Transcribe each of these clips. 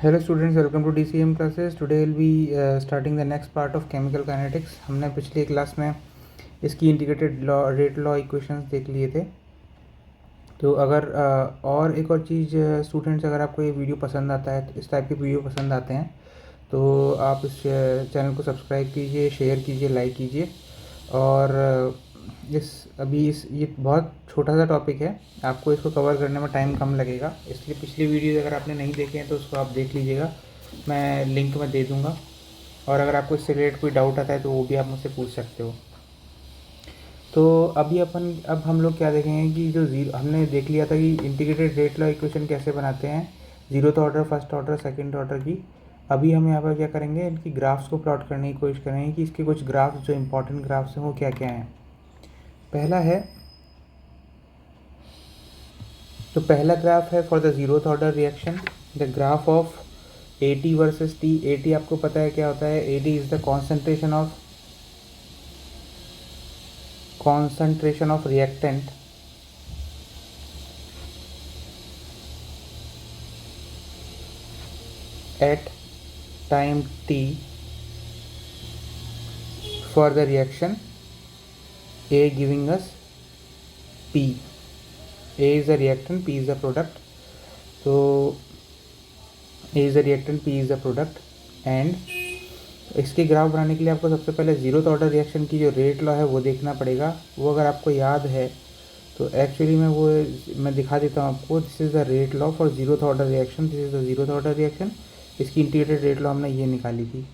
Hello students, welcome to DCM classes. Today will be starting the next part of chemical kinetics. हमने पिछली class में इसकी integrated rate law equations देख लिए थे। तो अगर और एक और चीज़ स्टूडेंट्स, अगर आपको ये वीडियो पसंद आता है, इस टाइप के वीडियो पसंद आते हैं, तो आप इस चैनल को सब्सक्राइब कीजिए, शेयर कीजिए, लाइक कीजिए। और इस ये बहुत छोटा सा टॉपिक है, आपको इसको कवर करने में टाइम कम लगेगा, इसलिए पिछली वीडियो अगर आपने नहीं देखे हैं तो उसको आप देख लीजिएगा, मैं लिंक में दे दूंगा। और अगर आपको इससे रिलेटेड कोई डाउट आता है तो वो भी आप मुझसे पूछ सकते हो। तो अब हम लोग क्या देखेंगे कि जो जीरो हमने देख लिया था कि इंटीग्रेटेड रेट लॉ इक्वेशन कैसे बनाते हैं, zeroth order, first order, second order की। अभी हम यहाँ पर क्या करेंगे, इनकी ग्राफ्स को प्लॉट करने की कोशिश करेंगे कि इसके कुछ ग्राफ्स जो इंपॉर्टेंट ग्राफ्स हैं वो क्या क्या हैं। पहला ग्राफ है for the zeroth order reaction, the graph of AT versus T। AT आपको पता है क्या होता है, AT is the concentration of reactant at time t for the reaction A giving us P. A is the reactant, P is the product. So A is the reactant, P is the product. And इसके graph बनाने के लिए आपको सबसे पहले zeroth order reaction की जो rate law है वो देखना पड़ेगा। वो अगर आपको याद है तो एक्चुअली मैं दिखा देता हूँ आपको। This is the rate law for zeroth order reaction, this is the zeroth order reaction. इसकी इंटीग्रेटेड रेट लॉ हमने ये निकाली थी।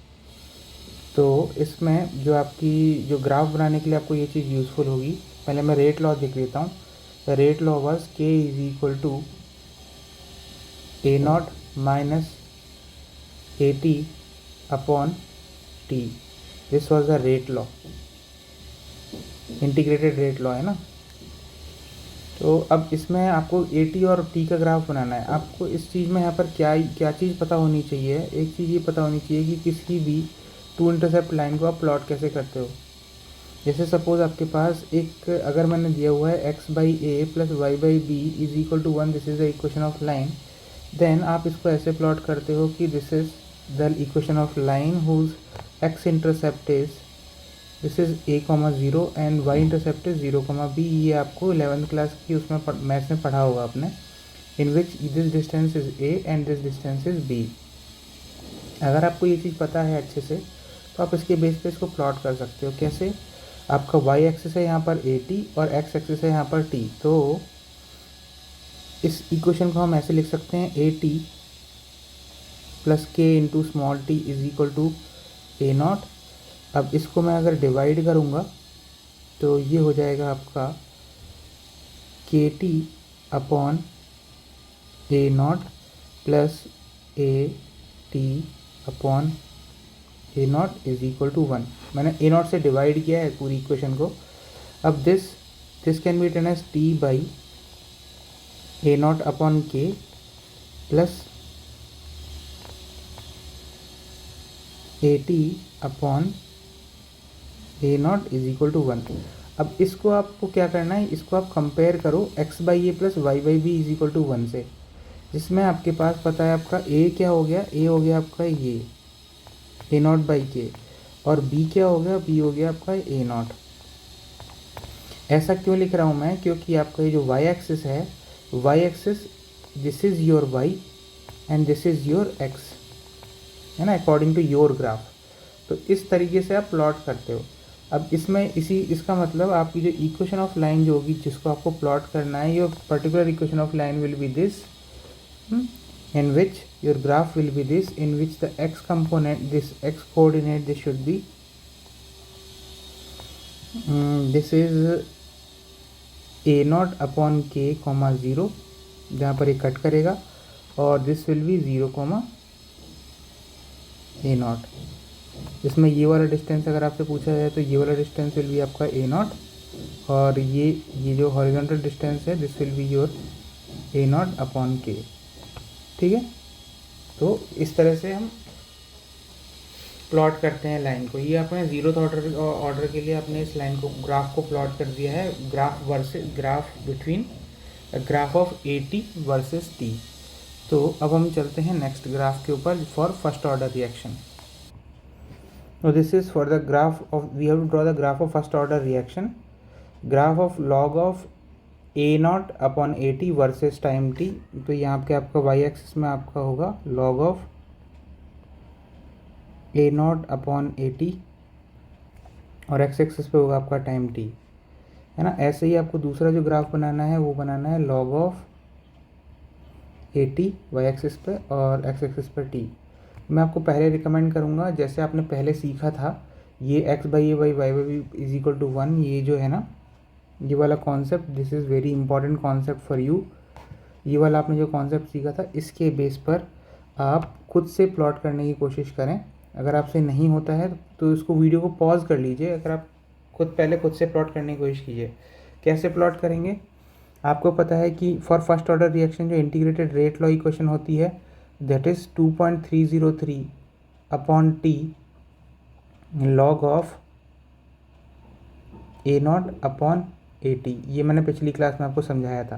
तो इसमें जो आपकी जो ग्राफ बनाने के लिए आपको ये चीज़ यूज़फुल होगी। पहले मैं रेट लॉ देख लेता हूँ। The rate law was K is equal to A0 minus AT upon T। This was the rate law, integrated rate law है ना। तो अब इसमें आपको AT और T का ग्राफ बनाना है। आपको इस चीज़ में यहाँ पर क्या चीज़ पता होनी चाहिए, एक चीज़ ये पता होनी चाहिए कि किसी भी टू इंटरसेप्ट लाइन को आप प्लॉट कैसे करते हो। जैसे सपोज आपके पास एक, अगर मैंने दिया हुआ है x/a plus y/b is equal to 1, this is the equation of line. Then आप इसको ऐसे प्लॉट करते हो कि this is the equation of line whose x intercept is this is a,0 and y intercept is 0,b। ये आपको 11th class की उसमें मैथ्स में पढ़ा होगा आपने। In which this distance is a and this distance is b। अगर आपको ये चीज़ पता है अच्छे से तो आप इसके बेस पे इसको प्लॉट कर सकते हो। कैसे, आपका y एक्सिस है यहाँ पर AT और x एक्सिस है यहाँ पर T। तो इस इक्वेशन को हम ऐसे लिख सकते हैं, AT plus K into small t is equal to A0। अब इसको मैं अगर डिवाइड करूँगा तो ये हो जाएगा आपका KT upon A0 plus AT upon A0 is equal to 1। मैंने A0 से डिवाइड किया है पूरी इक्वेशन को। अब this can be written as T by A0 upon K plus AT upon A0 is equal to 1। अब इसको आपको क्या करना है, इसको आप कंपेयर करो x/a plus y/b is equal to 1 से, जिसमें आपके पास पता है आपका A क्या हो गया, A हो गया आपका ये A0/K, और B क्या हो गया, B हो गया आपका A0। ऐसा क्यों लिख रहा हूँ मैं, क्योंकि आपका ये जो y एक्सिस है, y axis this is your y and this is your x है ना, अकॉर्डिंग टू योर ग्राफ। तो इस तरीके से आप प्लॉट करते हो। अब इसमें इसका मतलब आपकी जो इक्वेशन ऑफ लाइन जो होगी, जिसको आपको प्लॉट करना है, your particular equation of line will be this, in which your graph will be this, in which the x component, this x coordinate, this should be this is A0 upon K, 0, जहाँ पर ये cut करेगा, और this will be 0, A0। इसमें ये वाला distance अगर आपसे पूछा जाए तो ये वाला डिस्टेंस विल बी आपका A0, और ये जो हॉरिजॉन्टल डिस्टेंस है this will be your A0 upon K। ठीक है, तो इस तरह से हम प्लॉट करते हैं लाइन को। ये अपने जीरोथ ऑर्डर के लिए आपने इस लाइन को, ग्राफ को प्लॉट कर दिया है, graph between graph of AT versus T। तो अब हम चलते हैं नेक्स्ट ग्राफ के ऊपर फॉर फर्स्ट ऑर्डर रिएक्शन। तो this is for the graph of, we have to draw the graph of first order reaction. Graph of log of A naught upon A T versus time T. तो यहाँ पे आपका Y axis में आपका होगा log of A naught upon A T और X axis पे होगा आपका टाइम टी, है ना। ऐसे ही आपको दूसरा जो ग्राफ बनाना है वो बनाना है log of A T Y axis पे और एक्स एक्सिस पर टी। मैं आपको पहले रिकमेंड करूँगा, जैसे आपने पहले सीखा था, ये X by A by Y by is equal to 1, ये जो है ना, ये वाला concept, this is very important concept for you. ये वाला आपने जो कॉन्सेप्ट सीखा था, इसके बेस पर आप खुद से प्लॉट करने की कोशिश करें। अगर आपसे नहीं होता है तो इसको वीडियो को पॉज कर लीजिए, अगर आप खुद से प्लॉट करने की कोशिश कीजिए। कैसे प्लॉट करेंगे, आपको पता है कि फॉर फर्स्ट ऑर्डर रिएक्शन जो इंटीग्रेटेड रेट लॉ इक्वेशन होती है, that is 2.303 upon T log of A naught upon A T. ये मैंने पिछली क्लास में आपको समझाया था।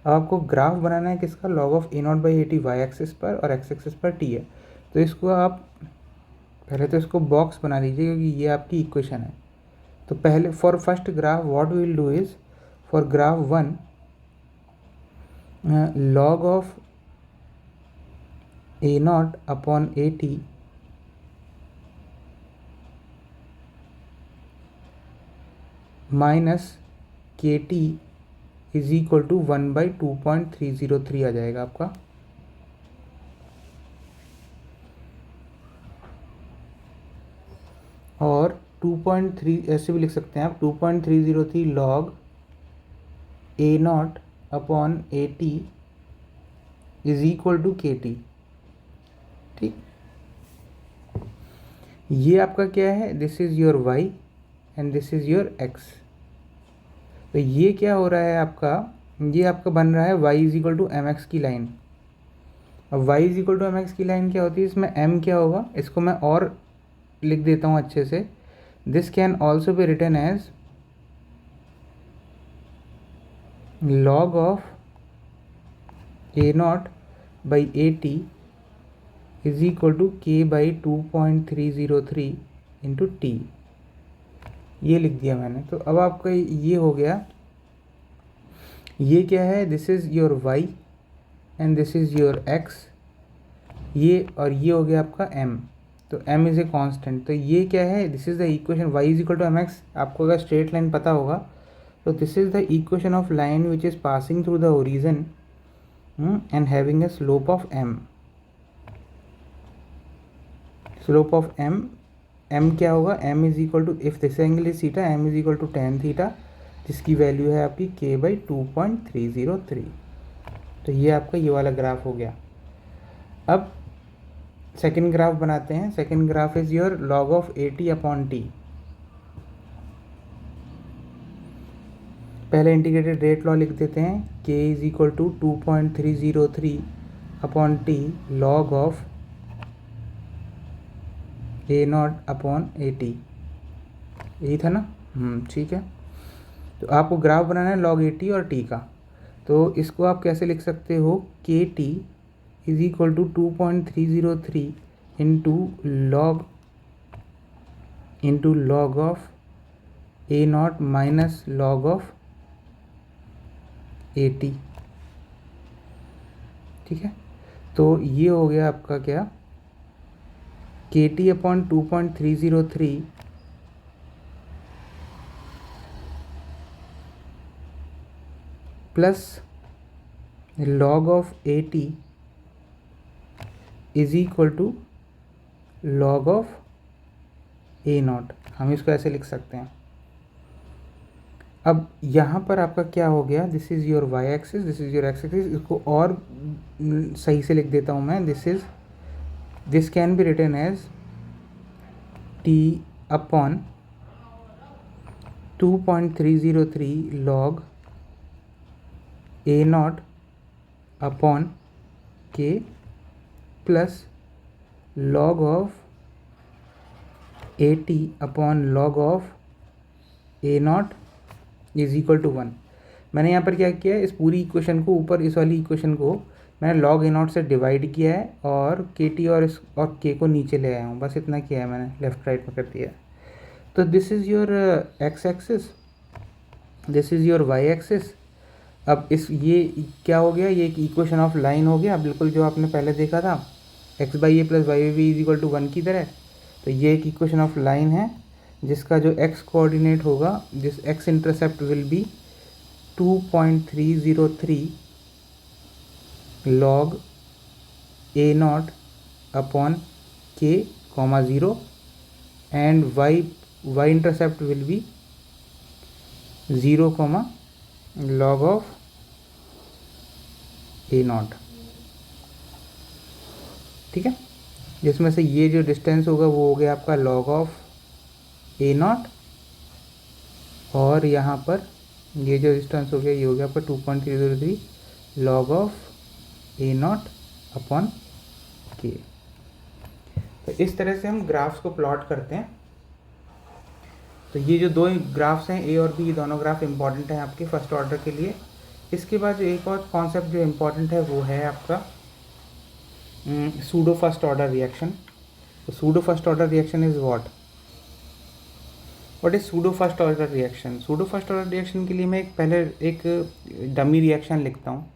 अब आपको ग्राफ बनाना है किसका, log of A naught by A T Y axis पर और एक्स एक्सिस पर टी है। तो इसको आप पहले तो इसको बॉक्स बना लीजिए, क्योंकि ये आपकी इक्वेशन है। तो पहले for first graph what we will do is, for graph 1 log of A naught upon A T minus K T is equal to 1/2.303 आ जाएगा आपका। और 2.3 ऐसे भी लिख सकते हैं आप, 2.303 log A naught upon A T is equal to K T. ठीक, ये आपका क्या है, this is your y and this is your x। तो ये क्या हो रहा है आपका, ये आपका बन रहा है y is equal to M X की लाइन। अब y is equal to M X की लाइन क्या होती है, इसमें m क्या होगा, इसको मैं और लिख देता हूँ अच्छे से। This can also be written as log of A naught by A T is equal to K by 2.303 into T. ये लिख दिया मैंने। तो अब आपका ये हो गया, ये क्या है, this is your y and this is your x, ये और ये हो गया आपका m। तो m इज़ ए कांस्टेंट। तो ये क्या है, this is the equation y is equal to M X. आपको अगर स्ट्रेट लाइन पता होगा तो this is the equation of line which is passing through the origin and having a slope of m। Slope of m क्या होगा, m is equal to, if this angle is theta, m is equal to tan theta, जिसकी value है आपकी k by 2.303। तो ये आपका ये वाला ग्राफ हो गया। अब सेकेंड ग्राफ बनाते हैं। Second graph is your log of A T upon T. पहले इंटीग्रेटेड रेट लॉ लिख देते हैं, k is equal to 2.303 upon T log of A naught upon A T. यही था ना, ठीक है। तो आपको ग्राफ बनाना है लॉग ए टी और टी का। तो इसको आप कैसे लिख सकते हो, K T is equal to 2.303 into log of A naught minus log of A T. ठीक है, तो ये हो गया आपका क्या, K T upon 2.303 plus log of A T is equal to log of A naught. हम इसको ऐसे लिख सकते हैं। अब यहाँ पर आपका क्या हो गया, this is your Y axis, this is your X axis. इसको और सही से लिख देता हूँ मैं, this can be written as T upon 2.303 log A naught upon K plus log of A T upon log of A naught is equal to 1। मैंने यहाँ पर क्या किया है, इस पूरी इक्वेशन को ऊपर, इस वाली इक्वेशन को मैंने log A0 से डिवाइड किया है और KT और K को नीचे ले आया हूँ, बस इतना किया है मैंने, लेफ्ट राइट में कर दिया है। तो this is your x axis, this is your y axis. अब इस ये क्या हो गया, ये एक इक्वेशन ऑफ लाइन हो गया, बिल्कुल जो आपने पहले देखा था x/a + y/b = 1 की तरह। तो ये एक इक्वेशन ऑफ लाइन है जिसका जो x कोऑर्डिनेट होगा, this x intercept will be 2.303 log A0 upon k, 0 and y intercept will be 0, log of A0। ठीक है, जिसमें से ये जो डिस्टेंस होगा वो हो गया आपका log ऑफ A0, और यहाँ पर ये जो डिस्टेंस हो गया ये हो गया आपका 2.303 log of A0 upon k। तो इस तरह से हम ग्राफ्स को प्लॉट करते हैं। तो ये जो दो ग्राफ्स हैं ए और बी, ये दोनों ग्राफ इंपॉर्टेंट हैं आपके फर्स्ट ऑर्डर के लिए। इसके बाद जो एक और कॉन्सेप्ट जो इम्पॉर्टेंट है वो है आपका सूडो फर्स्ट ऑर्डर रिएक्शन। तो pseudo first order reaction is what is pseudo first order reaction? Pseudo first order reaction के लिए मैं पहले एक डमी रिएक्शन लिखता हूँ।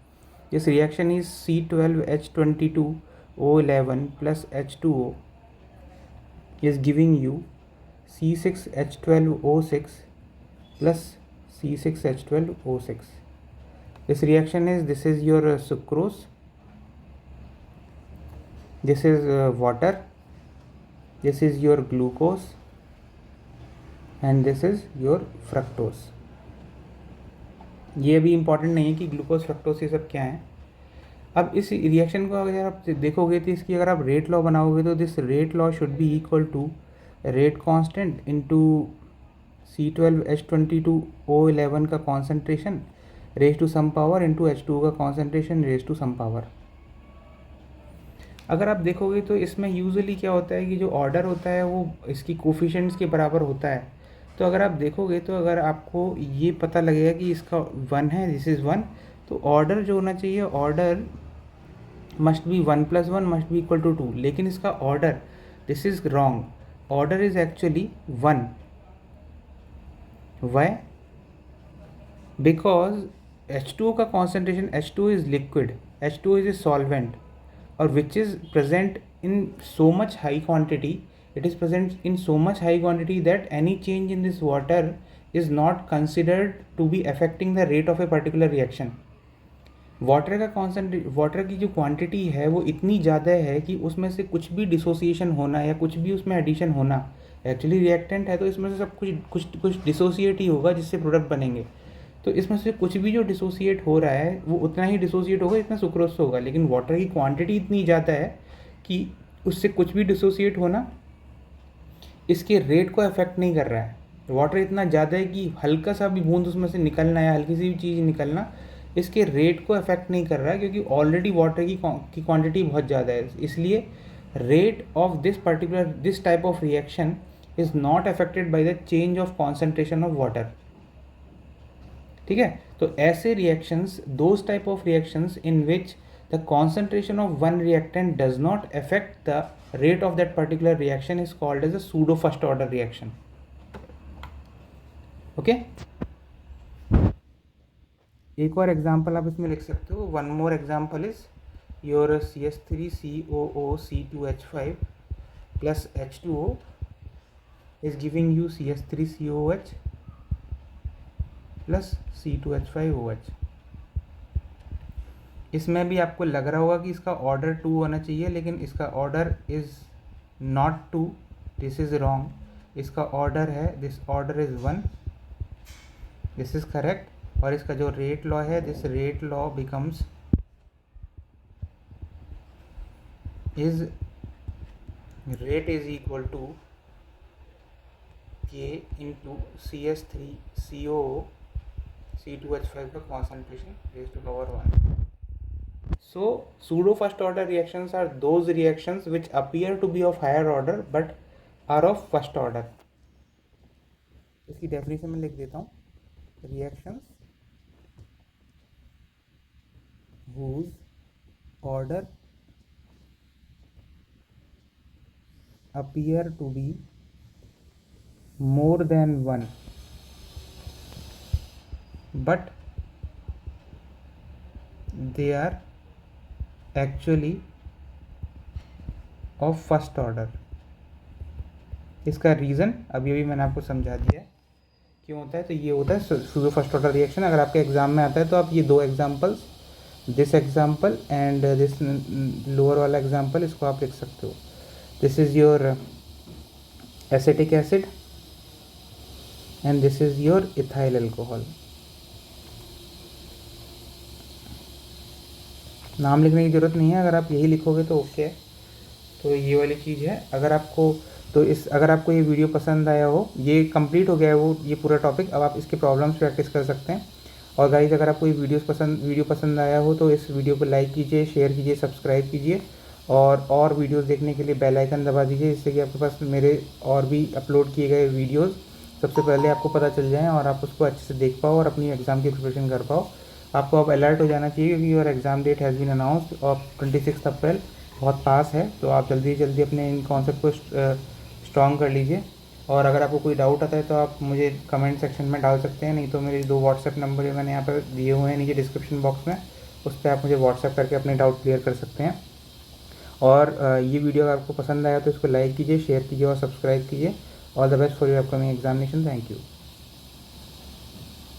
This reaction is C12H22O11 plus H2O is giving you C6H12O6 plus C6H12O6. This reaction is, this is your sucrose, this is water, this is your glucose and this is your fructose. ये भी important नहीं है कि glucose fructose ये सब क्या है। अब इस रिएक्शन को अगर आप देखोगे तो इसकी अगर आप रेट लॉ बनाओगे तो this rate law should be equal to rate constant into C12H22O11 का concentration raise to some power into H2O का concentration raise to some power. अगर आप देखोगे तो इसमें यूजुअली क्या होता है कि जो ऑर्डर होता है वो इसकी कोफिशिएंट्स के बराबर होता है। तो अगर आप देखोगे तो अगर आपको ये पता लगेगा कि इसका 1 है, दिस इज़ 1, तो ऑर्डर जो होना चाहिए, order must be 1 + 1 must be equal to 2, लेकिन इसका order, this is wrong, order is actually 1। Why? Because H2O का concentration, H2O is liquid, H2O is a solvent, और which is present in so much high quantity, it is present in so much high quantity that any change in this water is not considered to be affecting the rate of a particular reaction. Water का water की जो quantity है वो इतनी ज़्यादा है कि उसमें से कुछ भी डिसोसिएशन होना या कुछ भी उसमें एडिशन होना, एक्चुअली रिएक्टेंट है तो इसमें से सब कुछ डिसोसिएट ही होगा जिससे प्रोडक्ट बनेंगे। तो इसमें से कुछ भी जो डिसोसिएट हो रहा है वो उतना ही डिसोसिएट होगा जितना सुक्रोज होगा, लेकिन वाटर की क्वांटिटी इतनी ज़्यादा है कि उससे कुछ भी डिसोसिएट होना इसके रेट को अफेक्ट नहीं कर रहा है। वाटर इतना ज़्यादा है कि हल्का सा भी बूंद उसमें से निकलना या हल्की सी भी चीज़ निकलना इसके रेट को अफेक्ट नहीं कर रहा है, क्योंकि ऑलरेडी वाटर की क्वांटिटी बहुत ज़्यादा है। इसलिए rate of this type of reaction is not affected by the change of concentration of water. ठीक है, तो ऐसे reactions, those type of reactions in which the concentration of one reactant does not affect the rate of that particular reaction is called as a pseudo first order reaction. Okay, एक और example आप इसमें लिख सकते हो। One more example is your CH3COO C2H5 plus H2O is giving you CH3COOH plus C2H5OH। इसमें भी आपको लग रहा होगा कि इसका ऑर्डर 2 होना चाहिए, लेकिन इसका order is not 2, this is wrong. इसका ऑर्डर है, this order is 1, this is correct. और इसका जो रेट लॉ है, this rate law becomes is rate is equal to K into CH3COO C2H5 का concentration raise to power 1। So pseudo first order reactions are those reactions which appear to be of higher order but are of first order. इसकी definition में लिख देता हूँ, reactions whose order appear to be more than one, but they are actually of first order. इसका reason अभी अभी मैंने आपको समझा दिया है क्यों होता है। तो ये होता है सूडो फर्स्ट ऑर्डर रिएक्शन। अगर आपके एग्जाम में आता है तो आप ये दो examples, this example and this lower वाला एग्जांपल, इसको आप लिख सकते हो। This is your acetic acid and this is your ethyl alcohol. नाम लिखने की ज़रूरत नहीं है, अगर आप यही लिखोगे तो ओके है। तो ये वाली चीज़ है। अगर आपको ये वीडियो पसंद आया हो, ये कंप्लीट हो गया है वो ये पूरा टॉपिक। अब आप इसके प्रॉब्लम्स प्रैक्टिस कर सकते हैं। और गाइस, अगर आपको ये वीडियो पसंद आया हो तो इस वीडियो को लाइक कीजिए, शेयर कीजिए, सब्सक्राइब कीजिए और वीडियोस देखने के लिए बेल आइकन दबा दीजिए, जिससे कि आपके पास मेरे और भी अपलोड किए गए वीडियोज़ सबसे पहले आपको पता चल जाएँ और आप उसको अच्छे से देख पाओ और अपनी एग्ज़ाम की प्रिपरेशन कर पाओ। आपको अब अलर्ट हो जाना चाहिए क्योंकि your exam date has been announced और 26 अप्रैल बहुत पास है। तो आप जल्दी से जल्दी अपने इन कॉन्सेप्ट को स्ट्रॉन्ग कर लीजिए। और अगर आपको कोई डाउट आता है तो आप मुझे कमेंट सेक्शन में डाल सकते हैं, नहीं तो मेरे 2 व्हाट्सएप नंबर जो मैंने यहाँ पर दिए हुए हैं नीचे डिस्क्रिप्शन बॉक्स में, उस पर आप मुझे व्हाट्सएप करके अपने डाउट क्लियर कर सकते हैं। और ये वीडियो अगर आपको पसंद आया तो इसको लाइक कीजिए, शेयर कीजिए और सब्सक्राइब कीजिए। All the best for your upcoming examination. Thank you.